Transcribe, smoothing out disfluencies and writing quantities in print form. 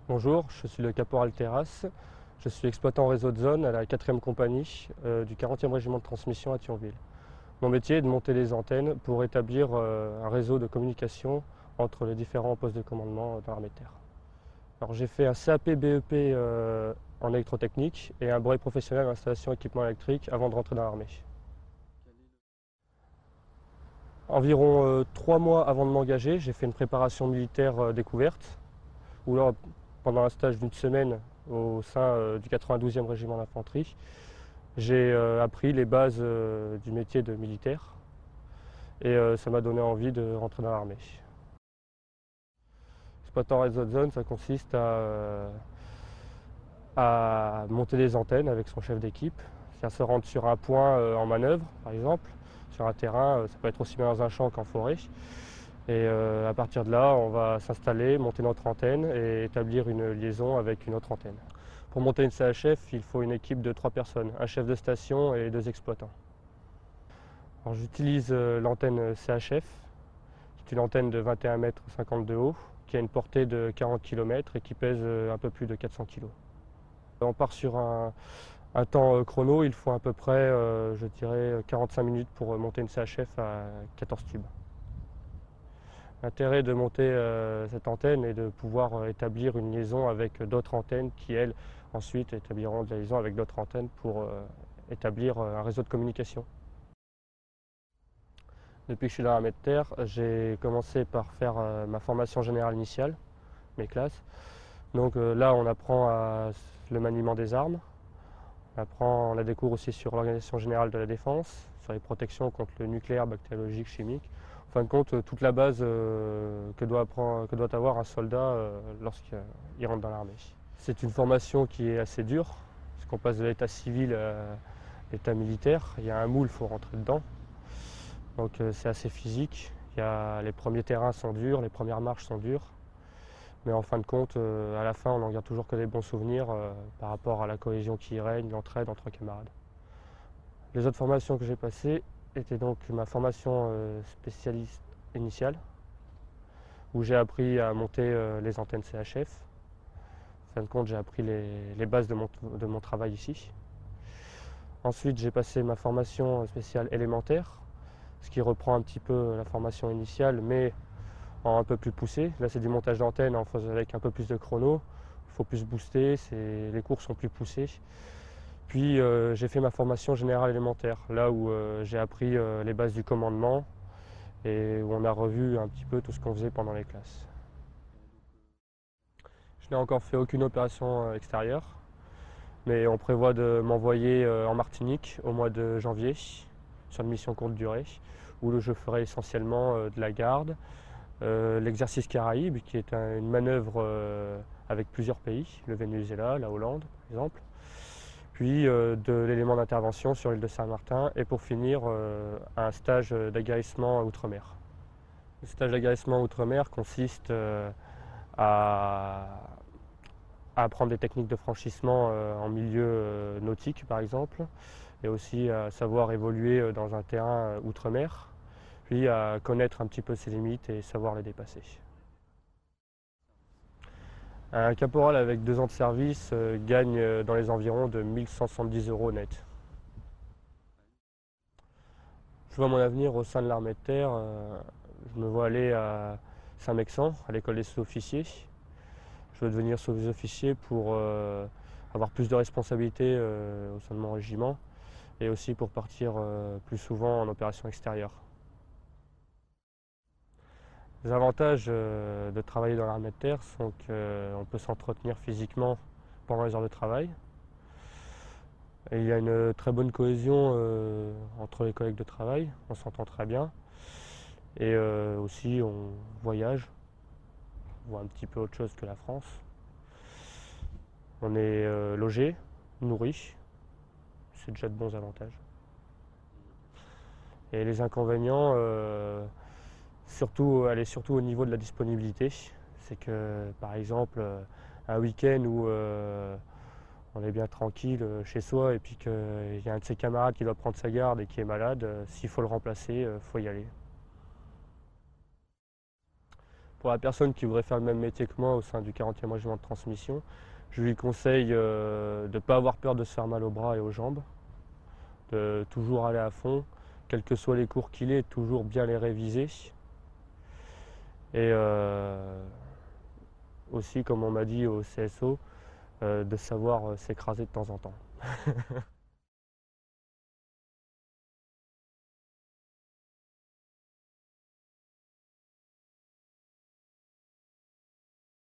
Bonjour, je suis le caporal Terrasse. Je suis exploitant réseau de zone à la 4e compagnie du 40e régiment de transmission à Thionville. Mon métier est de monter les antennes pour établir un réseau de communication entre les différents postes de commandement dans l'armée de terre. Alors, j'ai fait un CAP BEP en électrotechnique et un brevet professionnel en installation équipement électrique avant de rentrer dans l'armée. Environ 3 mois avant de m'engager, j'ai fait une préparation militaire découverte où là, pendant un stage d'une semaine au sein du 92e régiment d'infanterie, j'ai appris les bases du métier de militaire et ça m'a donné envie de rentrer dans l'armée. Exploitant réseau de zone, ça consiste à monter des antennes avec son chef d'équipe, c'est-à-dire se rendre sur un point en manœuvre, par exemple, sur un terrain, ça peut être aussi bien dans un champ qu'en forêt. Et à partir de là, on va s'installer, monter notre antenne et établir une liaison avec une autre antenne. Pour monter une CHF, il faut une équipe de 3 personnes, un chef de station et 2 exploitants. J'utilise l'antenne CHF, c'est une antenne de 21 mètres 50 de haut, qui a une portée de 40 km et qui pèse un peu plus de 400 kg. On part sur un temps chrono, il faut à peu près, je dirais, 45 minutes pour monter une CHF à 14 tubes. L'intérêt de monter cette antenne est de pouvoir établir une liaison avec d'autres antennes qui, elles, ensuite établiront de la liaison avec d'autres antennes pour établir un réseau de communication. Depuis que je suis dans l'armée de terre, j'ai commencé par faire ma formation générale initiale, mes classes. Donc là, on apprend le maniement des armes, on la découvre aussi sur l'organisation générale de la défense, sur les protections contre le nucléaire, bactériologique, chimique. En fin de compte, toute la base que doit avoir un soldat lorsqu'il rentre dans l'armée. C'est une formation qui est assez dure, parce qu'on passe de l'état civil à l'état militaire. Il y a un moule, il faut rentrer dedans. Donc c'est assez physique. Les premiers terrains sont durs, les premières marches sont dures. Mais en fin de compte, à la fin, on n'en garde toujours que des bons souvenirs par rapport à la cohésion qui y règne, l'entraide entre camarades. Les autres formations que j'ai passées étaient donc ma formation spécialiste initiale, où j'ai appris à monter les antennes CHF. En fin de compte, j'ai appris les bases de mon travail ici. Ensuite, j'ai passé ma formation spéciale élémentaire, ce qui reprend un petit peu la formation initiale, mais en un peu plus poussé. Là, c'est du montage d'antenne avec un peu plus de chrono. Il faut plus booster, les cours sont plus poussés. Puis j'ai fait ma formation générale élémentaire, là où j'ai appris les bases du commandement et où on a revu un petit peu tout ce qu'on faisait pendant les classes. Je n'ai encore fait aucune opération extérieure, mais on prévoit de m'envoyer en Martinique au mois de janvier sur une mission courte durée, où je ferai essentiellement de la garde, l'exercice Caraïbe, qui est une manœuvre avec plusieurs pays, le Venezuela, la Hollande par exemple, puis de l'élément d'intervention sur l'île de Saint-Martin, et pour finir un stage d'aguerrissement outre-mer. Le stage d'aguerrissement outre-mer consiste à apprendre des techniques de franchissement en milieu nautique par exemple, et aussi à savoir évoluer dans un terrain outre-mer, puis à connaître un petit peu ses limites et savoir les dépasser. Un caporal avec 2 ans de service gagne dans les environs de 1170 € net. Je vois mon avenir au sein de l'armée de terre. Je me vois aller à Saint-Mexan, à l'école des sous-officiers. Je veux devenir sous-officier pour avoir plus de responsabilités au sein de mon régiment et aussi pour partir plus souvent en opération extérieure. Les avantages de travailler dans l'armée de terre sont qu'on peut s'entretenir physiquement pendant les heures de travail. Et il y a une très bonne cohésion entre les collègues de travail, on s'entend très bien. Et aussi on voyage, on voit un petit peu autre chose que la France. On est logé, nourri, c'est déjà de bons avantages. Et les inconvénients, elle est surtout au niveau de la disponibilité. C'est que par exemple un week-end où on est bien tranquille chez soi et puis qu'il y a un de ses camarades qui doit prendre sa garde et qui est malade, s'il faut le remplacer, il faut y aller. Pour la personne qui voudrait faire le même métier que moi au sein du 40e régiment de transmission, je lui conseille de ne pas avoir peur de se faire mal aux bras et aux jambes, de toujours aller à fond, quels que soient les cours qu'il ait, toujours bien les réviser. Et aussi, comme on m'a dit au CSO, de savoir s'écraser de temps en temps.